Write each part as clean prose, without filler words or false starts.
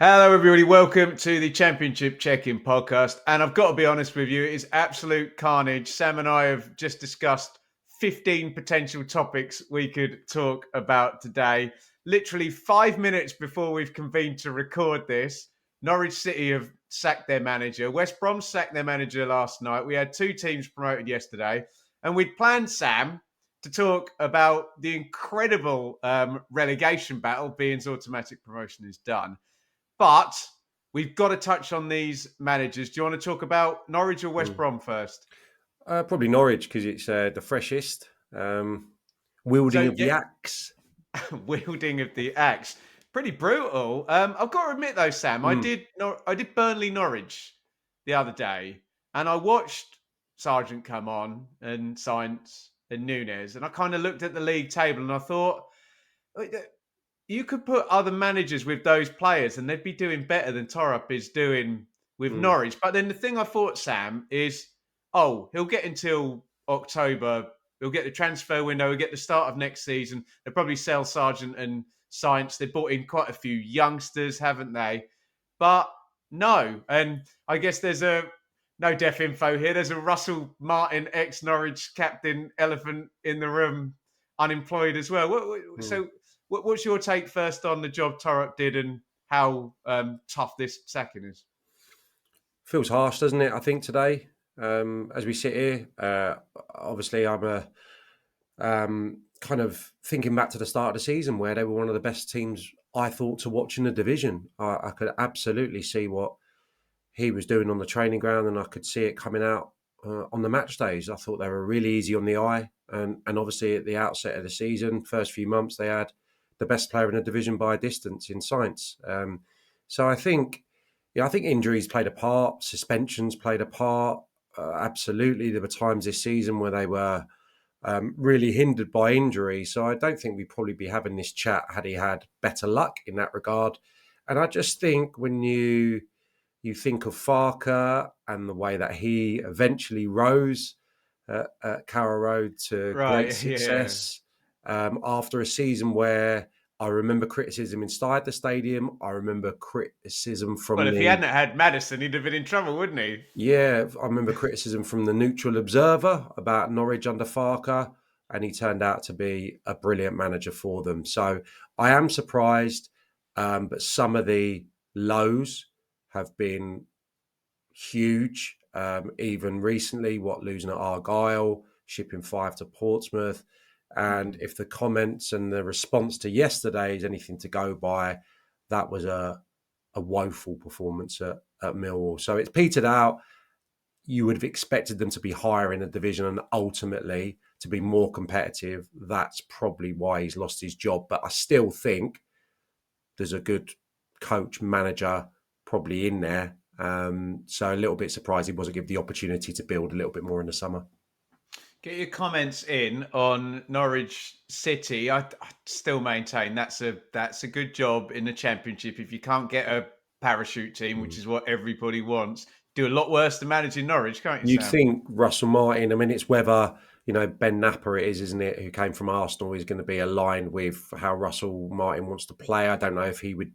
Hello, everybody. Welcome to the Championship Check-In podcast. And I've got to be honest with you, it is absolute carnage. Sam and I have just discussed 15 potential topics we could talk about today. Literally 5 minutes before we've convened to record this, Norwich City have sacked their manager. West Brom sacked their manager last night. We had two teams promoted yesterday. And we'd planned, Sam, to talk about the incredible relegation battle. Being's automatic promotion is done. But we've got to touch on these managers. Do you want to talk about Norwich or West Brom first? Probably Norwich because it's the freshest. Wielding So, of the yeah, axe. wielding of the axe. Pretty brutal. I've got to admit, though, Sam, I Mm, did I did Burnley Norwich the other day, and I watched Sargent come on and Science and Nunes, and I kind of looked at the league table and I thought, you could put other managers with those players and they'd be doing better than Torup is doing with mm, Norwich. But then the thing I thought, Sam, is, oh, he'll get until October. He'll get the transfer window. He'll get the start of next season. They'll probably sell Sargent and Science. They brought in quite a few youngsters, haven't they? But no. And I guess there's a no deaf info here. There's a Russell Martin, ex-Norwich captain, elephant in the room, unemployed as well. mm. So what's your take first on the job Torok did and how tough this sacking is? Feels harsh, doesn't it? I think today, as we sit here, obviously I'm kind of thinking back to the start of the season where they were one of the best teams I thought to watch in the division. I could absolutely see what he was doing on the training ground, and I could see it coming out on the match days. I thought they were really easy on the eye, and obviously at the outset of the season, first few months, they had the best player in the division by a distance in Science. So I think, yeah, I think injuries played a part, suspensions played a part. Absolutely, there were times this season where they were really hindered by injury. So I don't think we'd probably be having this chat had he had better luck in that regard. And I just think when you think of Farker and the way that he eventually rose at Carrow Road to great Right, yeah. success after a season where I remember criticism inside the stadium. I remember criticism Well, from if he the hadn't had Madison, he'd have been in trouble, wouldn't he? yeah, I remember criticism from the neutral observer about Norwich under Farker, and he turned out to be a brilliant manager for them. So I am surprised, but some of the lows have been huge. Even recently, losing at Argyle, shipping 5 to Portsmouth. And if the comments and the response to yesterday is anything to go by, that was a woeful performance at Millwall. So it's petered out. You would have expected them to be higher in the division and ultimately to be more competitive. That's probably why he's lost his job. But I still think there's a good coach, manager probably in there. So a little bit surprised he wasn't given the opportunity to build a little bit more in the summer. Get your comments in on Norwich City. I still maintain that's a good job in the Championship. If you can't get a parachute team, which Mm. is what everybody wants, do a lot worse than managing Norwich, can't you, You'd Sam? think Russell Martin, I mean, it's whether, Ben Napper it is, isn't it, who came from Arsenal, is going to be aligned with how Russell Martin wants to play. I don't know if he would,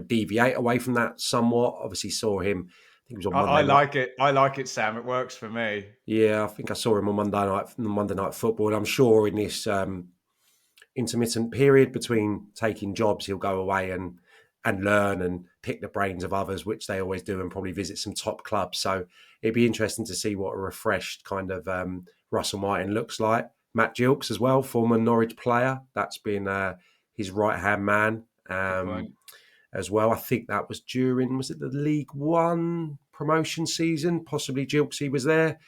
deviate away from that somewhat. Obviously saw him, I think it was on I Monday night. like it. I like it, Sam. It works for me. Yeah, I think I saw him on Monday night football. And I'm sure in this intermittent period between taking jobs, he'll go away and learn and pick the brains of others, which they always do, and probably visit some top clubs. So it'd be interesting to see what a refreshed kind of Russell Martin looks like. Matt Gilks as well, former Norwich player. That's been his right hand man Good point. as well. I think that was was it the League One promotion season? Possibly Gilksy was there.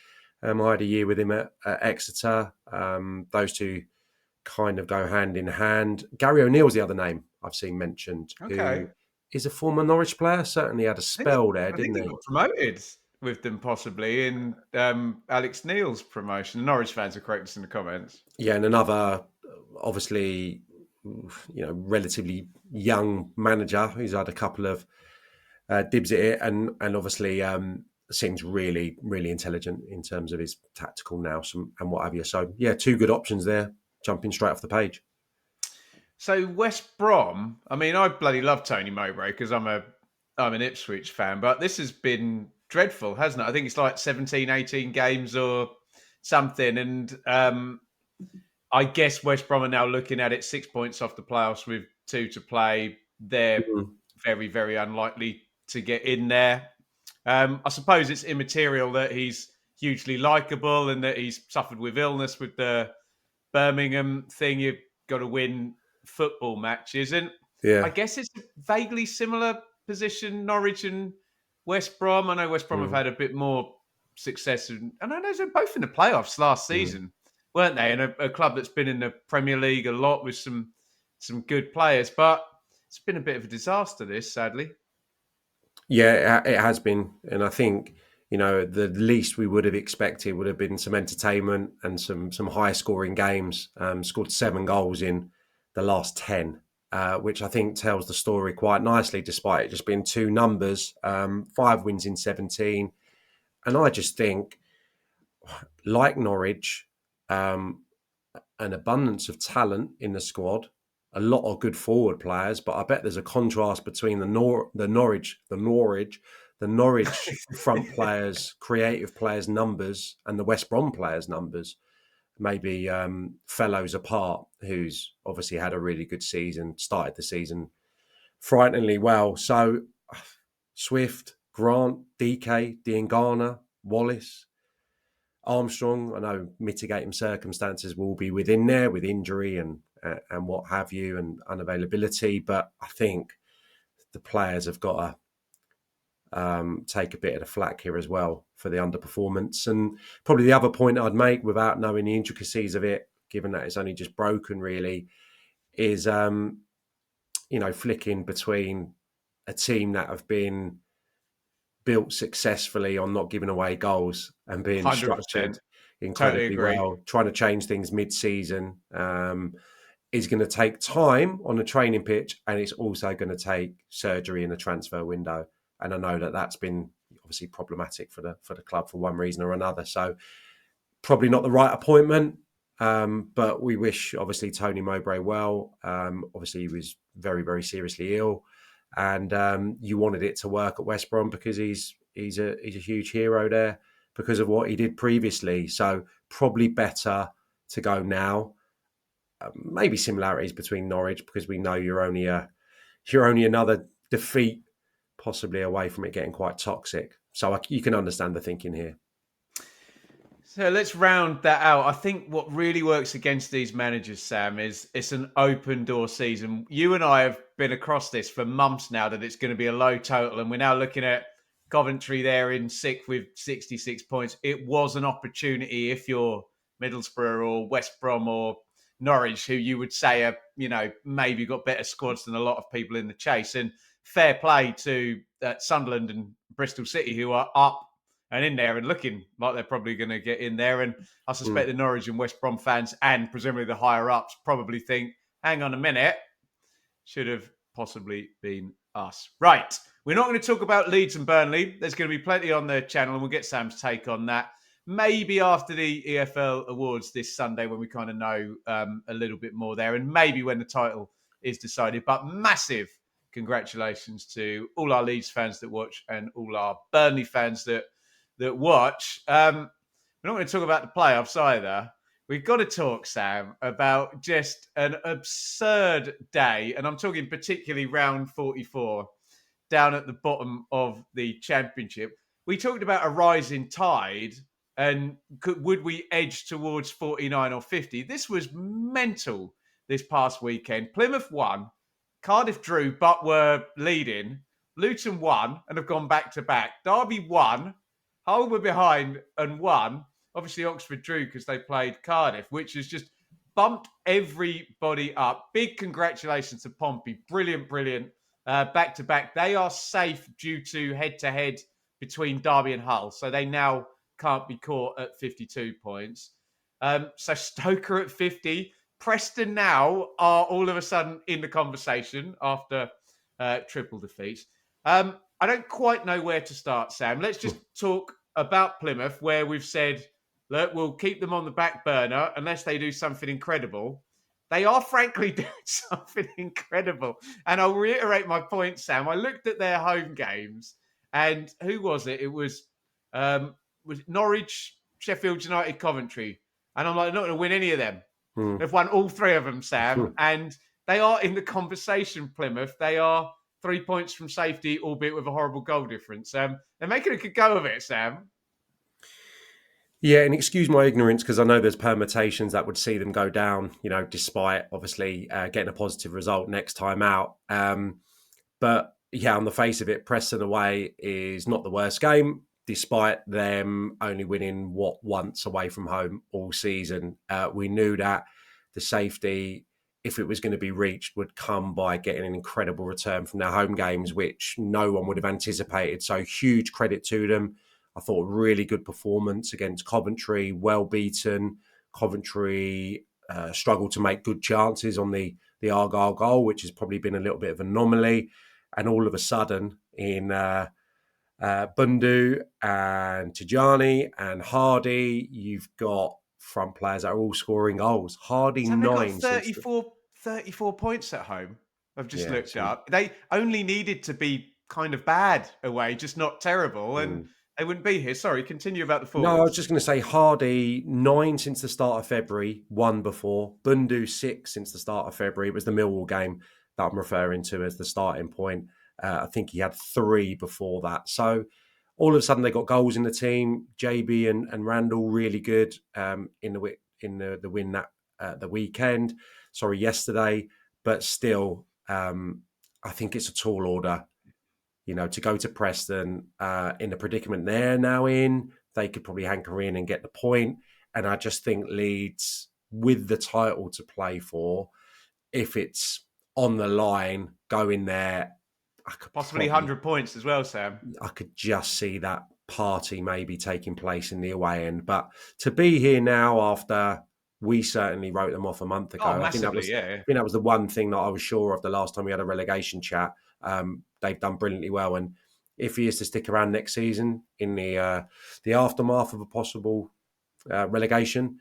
I had a year with him at Exeter. Those two kind of go hand in hand. Gary O'Neill's the other name I've seen mentioned, Okay. who is a former Norwich player. Certainly had a spell there, I think didn't he he? got promoted with them possibly in Alex Neil's promotion. The Norwich fans are correct us in the comments. Yeah, and another, obviously, relatively young manager who's had a couple of dibs at it, and obviously seems really, really intelligent in terms of his tactical nous and what have you. So yeah, two good options there, jumping straight off the page. So West Brom, I mean, I bloody love Tony Mowbray because I'm a I'm an Ipswich fan, but this has been dreadful, hasn't it? I think it's like 17, 18 games or something. And I guess West Brom are now looking at it 6 points off the playoffs with 2 to play. They're Mm. very, very unlikely to get in there. I suppose it's immaterial that he's hugely likable and that he's suffered with illness with the Birmingham thing. You've got to win football matches. And I Yeah. guess it's a vaguely similar position, Norwich and West Brom. I know West Brom have Mm. had a bit more success. And I know they're both in the playoffs last Mm. season, weren't they? And a club that's been in the Premier League a lot with some good players. But it's been a bit of a disaster, this, sadly. Yeah, it has been, and I think the least we would have expected would have been some entertainment and some high scoring games. Scored 7 goals in the last 10, which I think tells the story quite nicely, despite it just being two numbers. 5 wins in 17, and I just think, like Norwich, um, an abundance of talent in the squad, a lot of good forward players, but I bet there's a contrast between the Norwich front players, creative players numbers, and the West Brom players numbers. Maybe Fellows apart, who's obviously had a really good season, started the season frighteningly well. So Swift, Grant, DK, Diangana, Wallace, Armstrong, I know mitigating circumstances will be within there with injury and what have you and unavailability, but I think the players have got to take a bit of the flack here as well for the underperformance. And probably the other point I'd make, without knowing the intricacies of it, given that it's only just broken, really, is flicking between a team that have been built successfully on not giving away goals and being 100%. structured Totally incredibly agree. well, trying to change things mid-season is going to take time on the training pitch, and it's also going to take surgery in the transfer window. And I know that that's been obviously problematic for the club for one reason or another. So probably not the right appointment, but we wish obviously Tony Mowbray well. Obviously he was very, very seriously ill, and you wanted it to work at West Brom because he's a huge hero there because of what he did previously. So probably better to go now. Maybe similarities between Norwich because we know you're only another defeat possibly away from it getting quite toxic. So you can understand the thinking here. So let's round that out. I think what really works against these managers, Sam, is it's an open door season. You and I have been across this for months now that it's going to be a low total, and we're now looking at Coventry there in sixth with 66 points. It was an opportunity if you're Middlesbrough or West Brom or Norwich, who you would say are, maybe got better squads than a lot of people in the chase. And fair play to Sunderland and Bristol City, who are up and in there and looking like they're probably going to get in there. And I suspect the Norwich and West Brom fans and presumably the higher ups probably think, hang on a minute, should have possibly been us. Right. We're not going to talk about Leeds and Burnley. There's going to be plenty on the channel and we'll get Sam's take on that. Maybe after the EFL Awards this Sunday when we kind of know a little bit more there and maybe when the title is decided. But massive congratulations to all our Leeds fans that watch and all our Burnley fans that watch. We're not going to talk about the playoffs either. We've got to talk, Sam, about just an absurd day. And I'm talking particularly round 44 down at the bottom of the championship. We talked about a rising tide and would we edge towards 49 or 50? This was mental this past weekend. Plymouth won, Cardiff drew but were leading. Luton won and have gone back to back. Derby won, Hull were behind and won. Obviously, Oxford drew because they played Cardiff, which has just bumped everybody up. Big congratulations to Pompey. Brilliant, brilliant. Back to back. They are safe due to head to head between Derby and Hull. So they now can't be caught at 52 points. So Stoker at 50. Preston now are all of a sudden in the conversation after triple defeats. I don't quite know where to start, Sam. Let's just talk about Plymouth, where we've said, look, we'll keep them on the back burner unless they do something incredible. They are frankly doing something incredible. And I'll reiterate my point, Sam. I looked at their home games, and who was it? It was Norwich, Sheffield United, Coventry. And I'm like, I'm not going to win any of them. Mm. They've won all three of them, Sam. And they are in the conversation, Plymouth. They are 3 points from safety, albeit with a horrible goal difference. They're making a good go of it, Sam. Yeah, and excuse my ignorance because I know there's permutations that would see them go down, despite obviously getting a positive result next time out. But yeah, on the face of it, Preston away is not the worst game, despite them only winning once away from home all season. We knew that the safety, if it was going to be reached, would come by getting an incredible return from their home games, which no one would have anticipated. So huge credit to them. I thought a really good performance against Coventry, well beaten. Coventry struggled to make good chances on the Argyle goal, which has probably been a little bit of an anomaly. And all of a sudden, in Bundu and Tijani and Hardy, you've got front players that are all scoring goals. Hardy, Sam, they've got 9 since the... 34 points at home. I've just Yeah, looked up. They only needed to be kind of bad away, just not terrible, and they wouldn't be here. Sorry, continue about the No, I was forwards. just going to say Hardy, 9 since the start of February, 1 before. Bundu, 6 since the start of February. It was the Millwall game that I'm referring to as the starting point. I think he had 3 before that. So all of a sudden they got goals in the team. JB and Randall really good in the win that the weekend. Sorry, yesterday. But still, I think it's a tall order. To go to Preston in the predicament they're now in, they could probably hanker in and get the point. And I just think Leeds, with the title to play for, if it's on the line, go in there. Possibly 100 points as well, Sam. I could just see that party maybe taking place in the away end. But to be here now after we certainly wrote them off a month ago, Oh, I think massively, yeah. that was the one thing that I was sure of the last time we had a relegation chat. They've done brilliantly well, and if he is to stick around next season in the aftermath of a possible relegation,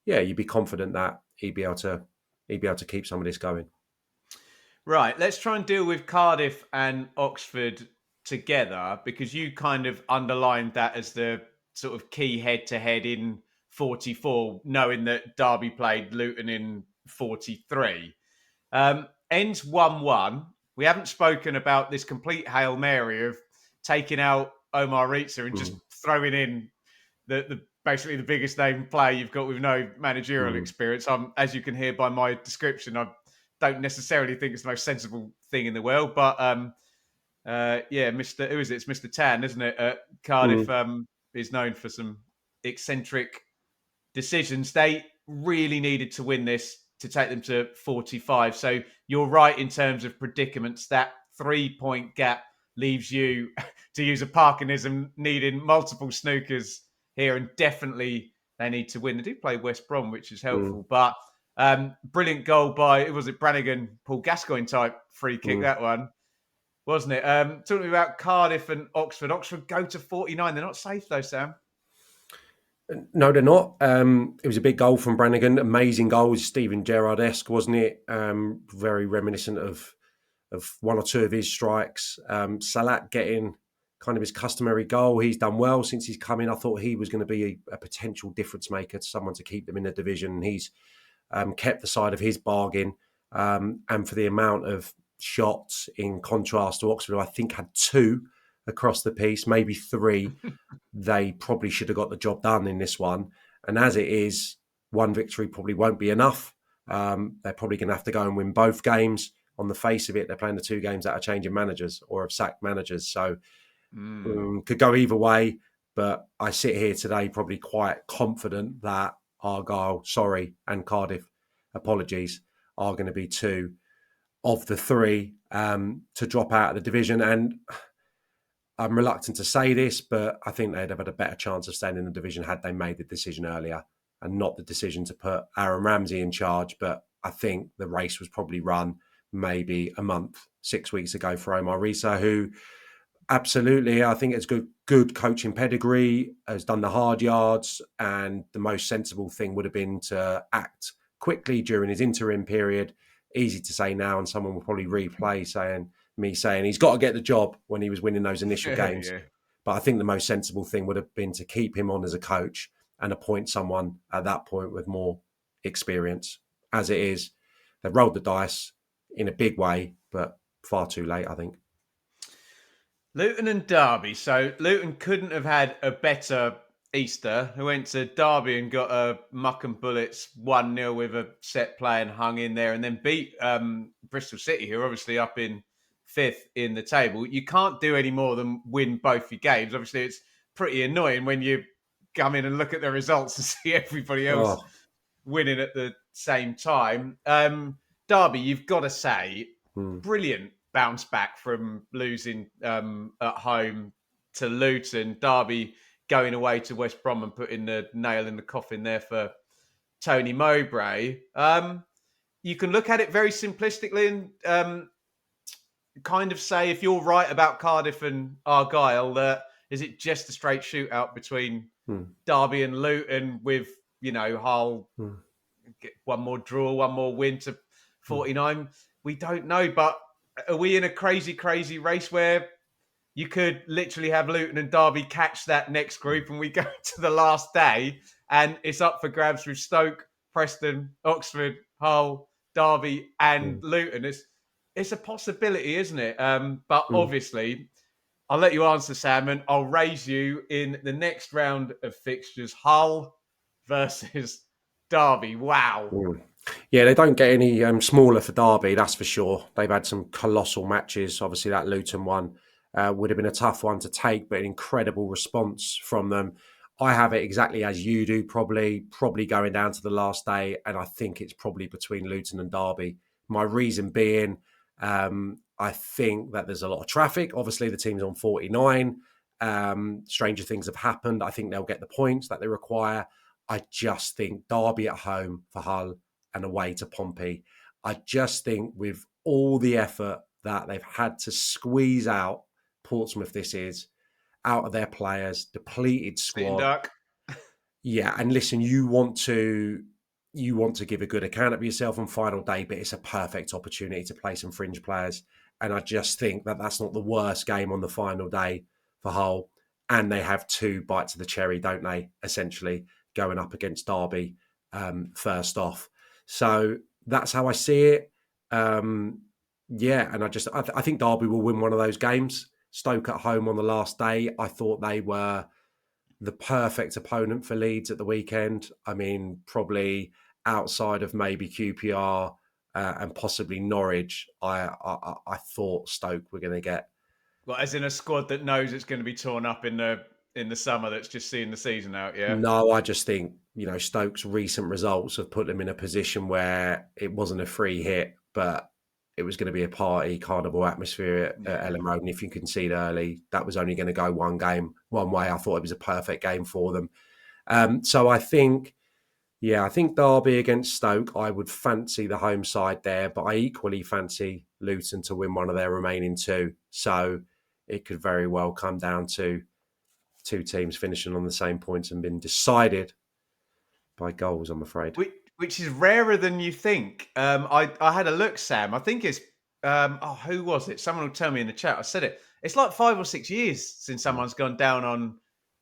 yeah, you'd be confident that he'd be able to keep some of this going. Right, let's try and deal with Cardiff and Oxford together because you kind of underlined that as the sort of key head-to-head in 44, knowing that Derby played Luton in 43. Ends 1-1. We haven't spoken about this complete Hail Mary of taking out Omar Ritza and just throwing in the basically the biggest name player you've got with no managerial experience. As you can hear by my description, I don't necessarily think it's the most sensible thing in the world, but yeah, Mr. Who is it? It's Mr. Tan, isn't it? Cardiff is known for some eccentric decisions. They really needed to win this to take them to 45. So you're right in terms of predicaments. That 3-point gap leaves you, to use a Parkinism, needing multiple snookers here, and definitely they need to win. They do play West Brom, which is helpful, but brilliant goal by, was it Brannigan, Paul Gascoigne type free kick, that one, wasn't it? Talking about Cardiff and Oxford. Oxford go to 49. They're not safe though, Sam. No, they're not. It was a big goal from Brannigan. Amazing goal. Steven Gerrard-esque, wasn't it? Very reminiscent of one or two of his strikes. Salat getting kind of his customary goal. He's done well since he's come in. I thought he was going to be a potential difference maker, to someone to keep them in the division. He's kept the side of his bargain. And for the amount of shots, in contrast to Oxford, who I think had 2 across the piece, maybe 3, they probably should have got the job done in this one. And as it is, one victory probably won't be enough. They're probably going to have to go and win both games. On the face of it, they're playing the 2 games that are changing managers or have sacked managers. So could go either way. But I sit here today probably quite confident that Argyle, and Cardiff, apologies, are going to be 2 of the 3 to drop out of the division. And I'm reluctant to say this, but I think they'd have had a better chance of staying in the division had they made the decision earlier and not the decision to put Aaron Ramsey in charge. But I think the race was probably run maybe a month, 6 weeks ago for Omar Risa, who absolutely, I think it's good coaching pedigree, has done the hard yards, and the most sensible thing would have been to act quickly during his interim period. Easy to say now, and someone will probably replay saying he's got to get the job when he was winning those initial games. Yeah. But I think the most sensible thing would have been to keep him on as a coach and appoint someone at that point with more experience. As it is, they've rolled the dice in a big way, but far too late, I think. Luton and Derby. So Luton couldn't have had a better Easter. Who went to Derby and got a muck and bullets 1-0 with a set play and hung in there, and then beat Bristol City, who are obviously up in 5th in the table. You can't do any more than win both your games. Obviously, it's pretty annoying when you come in and look at the results and see everybody else winning at the same time. Derby, you've got to say, brilliant bounce back from losing at home to Luton. Derby going away to West Brom and putting the nail in the coffin there for Tony Mowbray. You can look at it very simplistically and kind of say, if you're right about Cardiff and Argyle, that is it just a straight shootout between Derby and Luton with, Hull get one more draw, one more win to 49? We don't know, but are we in a crazy, crazy race where you could literally have Luton and Derby catch that next group and we go to the last day and it's up for grabs with Stoke, Preston, Oxford, Hull, Derby and Luton? It's a possibility, isn't it? But obviously, I'll let you answer, Sam, and I'll raise you in the next round of fixtures. Hull versus Derby. Wow. Yeah, they don't get any smaller for Derby, that's for sure. They've had some colossal matches. Obviously, that Luton one would have been a tough one to take, but an incredible response from them. I have it exactly as you do, probably going down to the last day, and I think it's probably between Luton and Derby. My reason being, I think that there's a lot of traffic. Obviously, the team's on 49. Stranger things have happened. I think they'll get the points that they require. I just think Derby at home for Hull and away to Pompey. I just think with all the effort that they've had to squeeze out, Portsmouth this is, out of their players, depleted squad. Yeah, and listen, you want to give a good account of yourself on final day, but it's a perfect opportunity to play some fringe players. And I just think that that's not the worst game on the final day for Hull. And they have 2 bites of the cherry, don't they, essentially, going up against Derby first off. So that's how I see it. And I think Derby will win one of those games. Stoke at home on the last day. I thought they were the perfect opponent for Leeds at the weekend. I mean, probably outside of maybe QPR and possibly Norwich, I thought Stoke were going to get. Well, as in a squad that knows it's going to be torn up in the summer, that's just seeing the season out, yeah? No, I just think, Stoke's recent results have put them in a position where it wasn't a free hit, but it was going to be a party, carnival atmosphere at Ellen Road. And if you concede early, that was only going to go one way. I thought it was a perfect game for them. So I think Derby against Stoke, I would fancy the home side there, but I equally fancy Luton to win one of their remaining 2. So it could very well come down to 2 teams finishing on the same points and been decided by goals, I'm afraid. Which is rarer than you think. I had a look, Sam. I think it's who was it? Someone will tell me in the chat. I said it. It's like 5 or 6 years since someone's gone down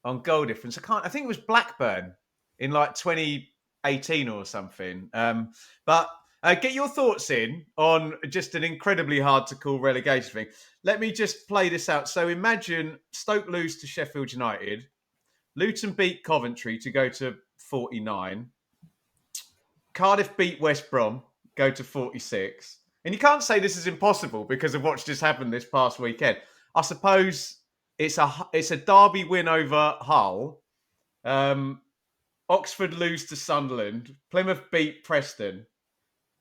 on goal difference. I think it was Blackburn in like 2018 or something. But get your thoughts in on just an incredibly hard to call relegation thing. Let me just play this out. So imagine Stoke lose to Sheffield United, Luton beat Coventry to go to 49. Cardiff beat West Brom, go to 46. And you can't say this is impossible because of what's just happened this past weekend. I suppose it's a Derby win over Hull. Oxford lose to Sunderland. Plymouth beat Preston.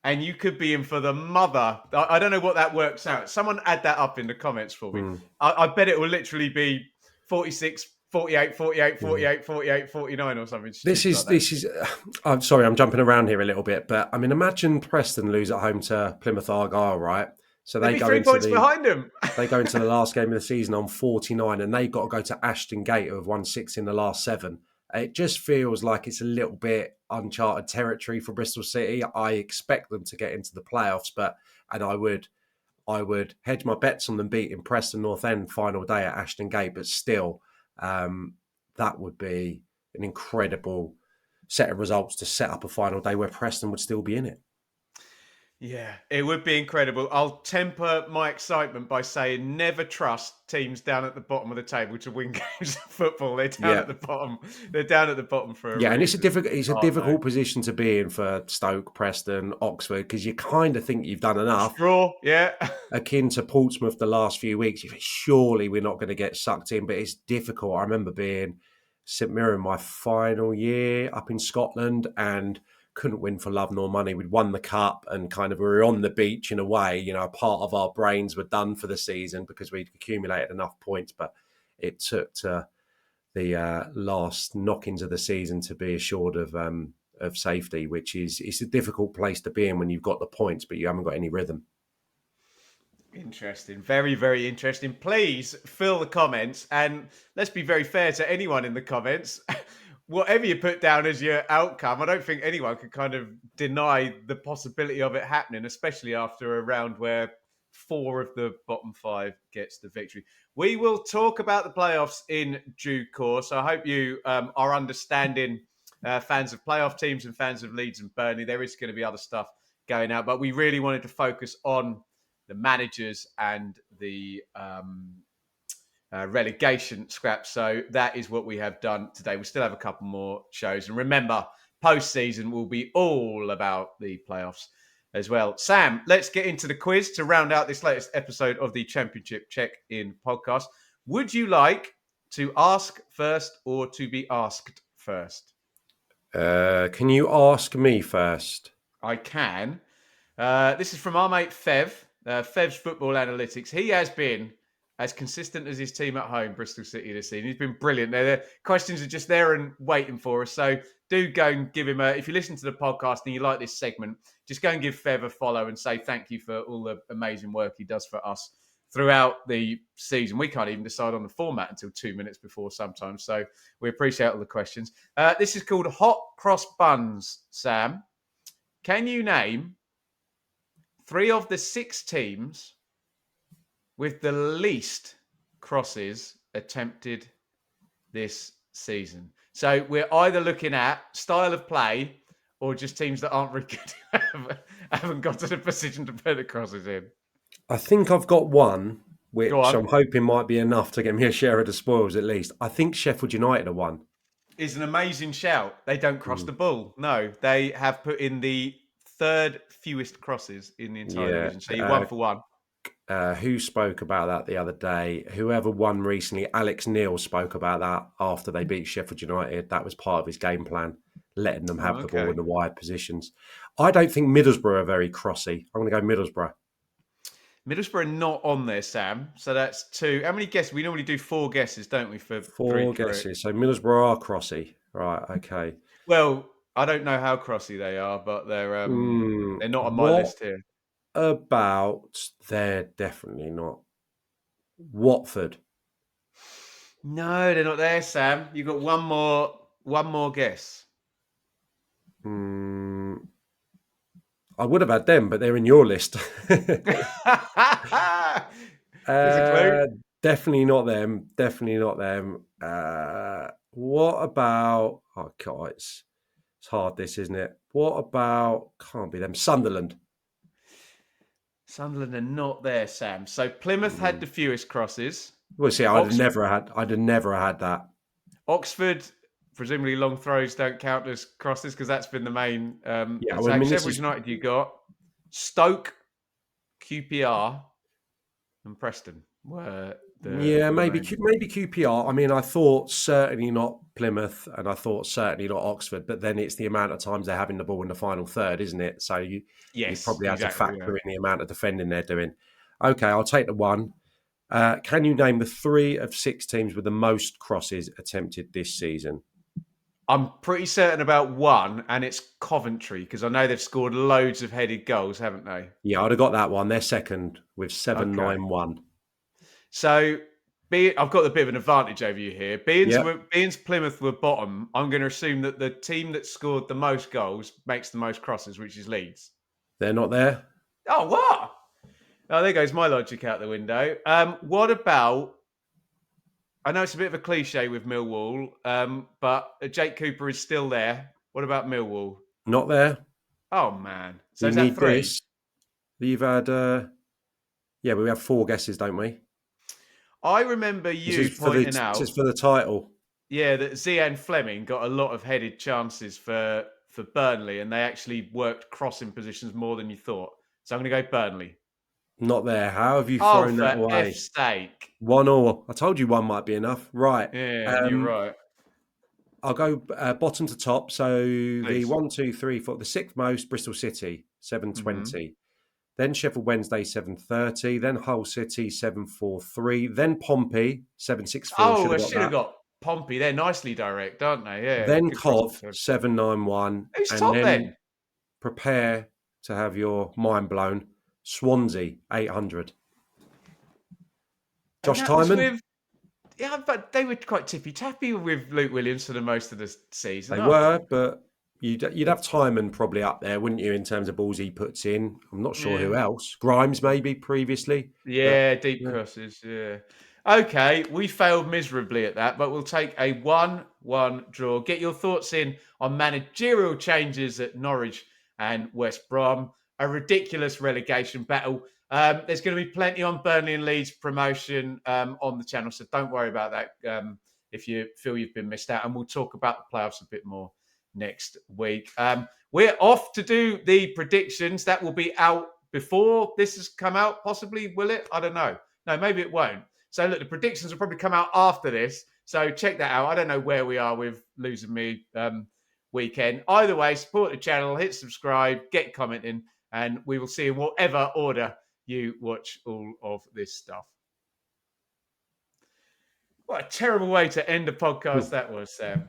And you could be in for the mother. I don't know what that works out. Someone add that up in the comments for me. I bet it will literally be 46, 48, 48, 48, 48, 49 or something. This is. I'm sorry, I'm jumping around here a little bit, but I mean, imagine Preston lose at home to Plymouth Argyle, right? So they go 3 points behind them. They go into the last game of the season on 49, and they've got to go to Ashton Gate, who have won 6 in the last 7. It just feels like it's a little bit uncharted territory for Bristol City. I expect them to get into the playoffs, and I would hedge my bets on them beating Preston North End final day at Ashton Gate, but still, that would be an incredible set of results to set up a final day where Preston would still be in it. Yeah, it would be incredible. I'll temper my excitement by saying never trust teams down at the bottom of the table to win games of football. They're down at the bottom. They're down at the bottom for a Yeah, and reason. it's a difficult position to be in for Stoke, Preston, Oxford, because you kind of think you've done enough. Draw, yeah. Akin to Portsmouth the last few weeks, you think, surely we're not going to get sucked in, but it's difficult. I remember being St Mirren my final year up in Scotland and couldn't win for love nor money. We'd won the cup and kind of we were on the beach in a way. You know, part of our brains were done for the season because we'd accumulated enough points, but it took to the last knockings of the season to be assured of safety, which is it's a difficult place to be in when you've got the points, but you haven't got any rhythm. Interesting. Very, very interesting. Please fill the comments and let's be very fair to anyone in the comments. Whatever you put down as your outcome, I don't think anyone can kind of deny the possibility of it happening, especially after a round where 4 of the bottom 5 gets the victory. We will talk about the playoffs in due course. I hope you are understanding, fans of playoff teams and fans of Leeds and Burnley. There is going to be other stuff going out, but we really wanted to focus on the managers and the relegation scrap. So that is what we have done today. We still have a couple more shows. And remember, post-season will be all about the playoffs as well. Sam, let's get into the quiz to round out this latest episode of the Championship Check-In podcast. Would you like to ask first or to be asked first? Can you ask me first? I can. This is from our mate Fev. Fev's Football Analytics. He has been as consistent as his team at home, Bristol City, this season. He's been brilliant. The questions are just there and waiting for us. So do go and give him if you listen to the podcast and you like this segment, just go and give Fev a follow and say thank you for all the amazing work he does for us throughout the season. We can't even decide on the format until 2 minutes before sometimes. So we appreciate all the questions. This is called Hot Cross Buns, Sam. Can you name 3 of the 6 teams with the least crosses attempted this season? So we're either looking at style of play or just teams that aren't really good, haven't got to the position to put the crosses in. I think I've got one, which on. I'm hoping might be enough to get me a share of the spoils at least. I think Sheffield United are one. Is an amazing shout. They don't cross the ball. No, they have put in the 3rd fewest crosses in the entire division. So you're 1 for 1. Who spoke about that the other day? Whoever won recently, Alex Neil spoke about that after they beat Sheffield United. That was part of his game plan, letting them have the ball in the wide positions. I don't think Middlesbrough are very crossy. I'm going to go Middlesbrough. Middlesbrough are not on there, Sam. So that's 2. How many guesses? We normally do 4 guesses, don't we? For 4 guesses. So Middlesbrough are crossy. Right, okay. Well, I don't know how crossy they are, but they're not on my list here. They're definitely not. Watford. No, they're not there, Sam. You've got one more guess. I would have had them, but they're in your list. Definitely not them. Definitely not them. What about? Oh God, it's hard. This, isn't it? What about? Can't be them. Sunderland. Sunderland are not there, Sam. So Plymouth had the fewest crosses. Well, see, I'd have never had that. Oxford, presumably long throws don't count as crosses because that's been the main attack. Well, I mean, Sheffield United, you got Stoke, QPR, and Preston were maybe QPR. I mean, I thought certainly not Plymouth, and I thought certainly not Oxford. But then it's the amount of times they're having the ball in the final third, isn't it? So you probably have to factor in the amount of defending they're doing. Okay, I'll take the one. Can you name the 3 of 6 teams with the most crosses attempted this season? I'm pretty certain about one, and it's Coventry, because I know they've scored loads of headed goals, haven't they? Yeah, I'd have got that one. They're second with 791. So I've got a bit of an advantage over you here. Yep, Being's Plymouth were bottom. I'm going to assume that the team that scored the most goals makes the most crosses, which is Leeds. they're not there. Oh, what? Oh, there goes my logic out the window. What about? I know it's a bit of a cliche with Millwall, but Jake Cooper is still there. What about Millwall? Not there. Oh man, so We is that need three? this. You've had, yeah, we have 4 guesses, don't we? I remember This you is for the pointing this is out, for the title. yeah, that Zian Fleming got a lot of headed chances for Burnley, and they actually worked crossing positions more than you thought. So I'm going to go Burnley. Not there. How have you Oh, thrown that for away? F's sake! 1-1. I told you one might be enough. Right. Yeah, you're right. I'll go bottom to top. So the Please. 1, 2, 3, 4, the sixth most, Bristol City, Hmm. 720. Then Sheffield Wednesday, 730. Then Hull City, 743. Then Pompey, 764. Should Oh, have I got should have that. got Pompey. They're nicely direct, aren't they? Yeah, Then good crossing Cov, touch. 791. Who's And top then then? prepare to have your mind blown. Swansea, 800. And Josh that was Timon, with, yeah, but they were quite tippy tappy with Luke Williams for the most of the season, they aren't were, they? but you'd have Timon probably up there, wouldn't you, in terms of balls he puts in? I'm not sure who Yeah. else. Grimes, maybe, previously. But Yeah, deep yeah. crosses. Yeah. Okay, we failed miserably at that, but we'll take a 1-1 draw. Get your thoughts in on managerial changes at Norwich and West Brom. A ridiculous relegation battle. There's going to be plenty on Burnley and Leeds promotion on the channel, so don't worry about that if you feel you've been missed out. And we'll talk about the playoffs a bit more next week. We're off to do the predictions. That will be out before this has come out, possibly, will it? I don't know. No, maybe it won't. So look, the predictions will probably come out after this. So check that out. I don't know where we are with Losing Me weekend. Either way, support the channel, hit subscribe, get commenting, and we will see in whatever order you watch all of this stuff. What a terrible way to end a podcast that was, Sam.